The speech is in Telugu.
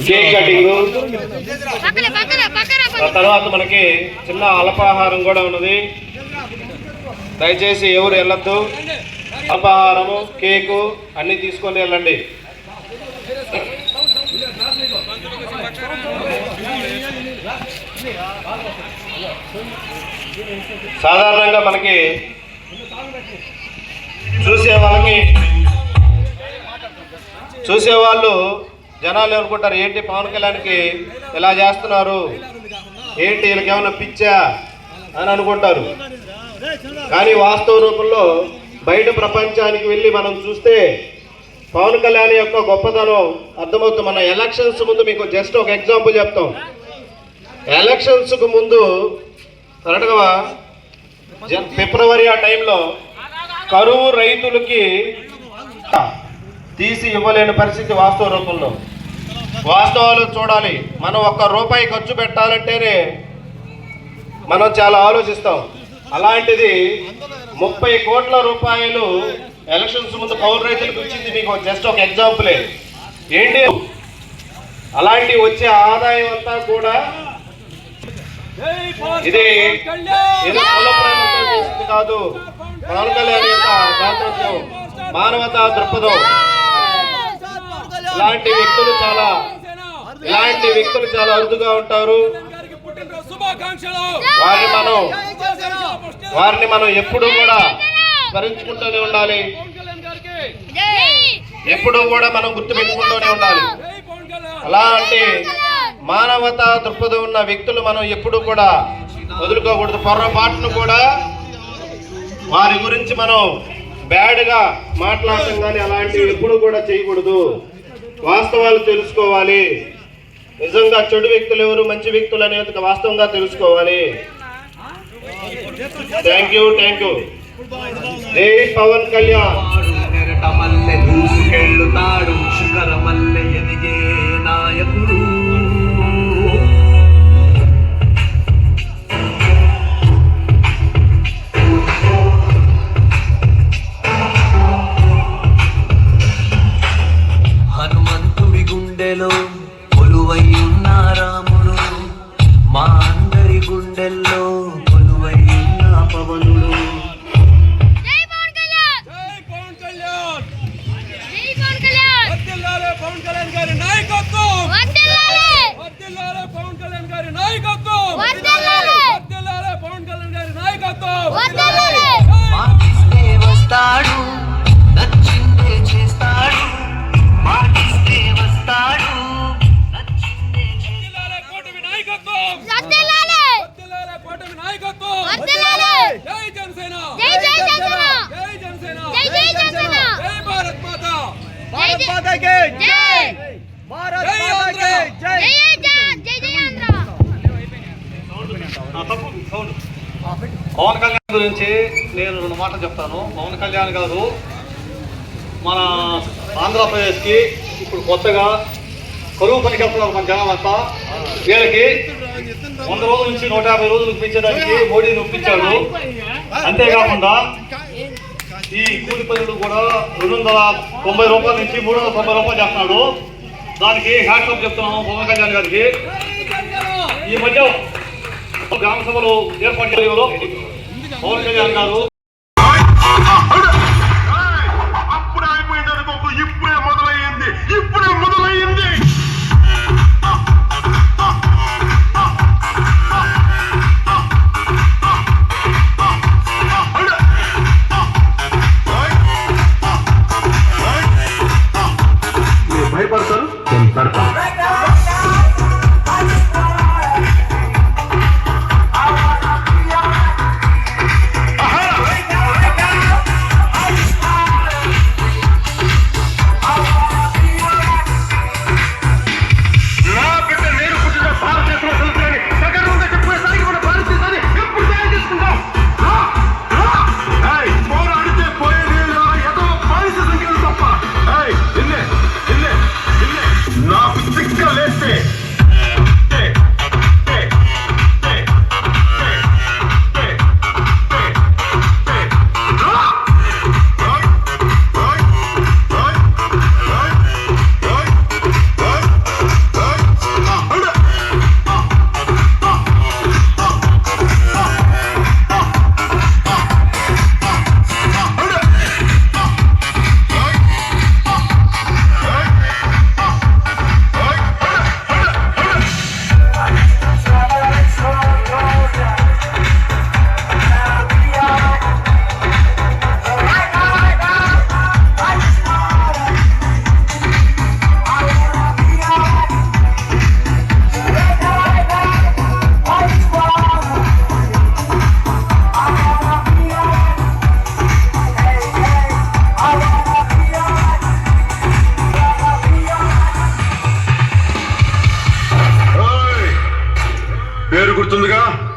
కేక్ కటింగ్, తర్వాత మనకి చిన్న అల్పాహారం కూడా ఉన్నది. దయచేసి ఎవరు వెళ్ళొద్దు. అల్పాహారము, కేకు అన్ని తీసుకొని వెళ్ళండి. సాధారణంగా మనకి చూసేవాళ్ళు జనాలు అనుకుంటారు, ఏంటి పవన్ కళ్యాణ్కి ఇలా చేస్తున్నారు, ఏంటి వీళ్ళకి ఏమైనా పిచ్చా అని అనుకుంటారు. కానీ వాస్తవ రూపంలో బయట ప్రపంచానికి వెళ్ళి మనం చూస్తే పవన్ కళ్యాణ్ యొక్క గొప్పతనం అర్థమవుతుంది. మన ఎలక్షన్స్ ముందు మీకు జస్ట్ ఒక ఎగ్జాంపుల్ చెప్తాం. ఎలక్షన్స్కు ముందు కరెక్ట్గా ఫిబ్రవరి ఆ టైంలో కరువు రైతులకి తీసి ఇవ్వలేని పరిస్థితి వాస్తవ రూపంలో. వాస్తవాలు చూడాలి. మనం ₹1 ఖర్చు పెట్టాలంటేనే మనం చాలా ఆలోచిస్తాం. అలాంటిది 30 కోట్ల రూపాయలు ఎలక్షన్స్ ముందు కౌలు రైతులకు ఇచ్చింది మీకు జస్ట్ ఒక ఎగ్జాంపులే. ఏంటి అలాంటి వచ్చే ఆదాయం అంతా కూడా ఇది కాదు, పవన్ కళ్యాణ్ యొక్క దాతృత్వం, మానవతా దృక్పథం. ఇలాంటి వ్యక్తులు చాలా అరుదుగా ఉంటారు. వారిని మనం ఎప్పుడూ కూడా స్మరించుకుంటూనే ఉండాలి, ఎప్పుడూ కూడా మనం గుర్తుపెట్టుకుంటూనే ఉండాలి. అలాంటి మానవతా దృక్పథం ఉన్న వ్యక్తులు మనం ఎప్పుడూ కూడా వదులుకోకూడదు. పొరపాటును కూడా వారి గురించి మనం బ్యాడ్గా మాట్లాడటం కానీ అలాంటివి ఎప్పుడు కూడా చేయకూడదు. వాస్తవాలు తెలుసుకోవాలి. నిజంగా చెడు వ్యక్తులు ఎవరు, మంచి వ్యక్తులు అనేది వాస్తవంగా తెలుసుకోవాలి. Thank you. జై పవన్ కళ్యాణ్. నాయకుడు హనుమంతుడి గుండెలో కొలువై ఉన్న రాముడు, మా అందరి గుండెల్లో కొలువై ఉన్న పవనుడు. వస్తాడు, నచ్చిందే చేస్తాడు, మాటిస్తే వస్తాడు, నచ్చిందే చేస్తాడు. కూటమి నాయకత్వం, కూటమి నాయకత్వం. జై జనసేన, జై జనసేన, జై జనసేన, జై జనసేన, జై భారత్ మాతా, భారత్ మాతాకి జై, భారత్ మాతాకి జై, జై జై ఆంధ్ర. పవన్ కళ్యాణ్ గురించి నేను 2 మాటలు చెప్తాను. పవన్ కళ్యాణ్ గారు మన ఆంధ్రప్రదేశ్కి ఇప్పుడు కొత్తగా కరువు పనికి వెళ్తున్నారు మన జనం అంతా. వీళ్ళకి 100 రోజుల నుంచి 150 రోజులు పెంచేదానికి మోడీని ఒప్పించాడు. అంతేకాకుండా ఈ కూలి పనులు కూడా ₹290 నుంచి ₹390 చేస్తున్నాడు. దానికి హ్యాట్సాప్ చెప్తున్నాము పవన్ కళ్యాణ్ గారికి. ఈ మధ్య గ్రామ సభలు ఏర్పాటు చేయడంలో పవన్ కళ్యాణ్ గారు ఇప్పుడే మొదలయ్యింది. భయపడతారు, పేరు గుర్తుందిగా?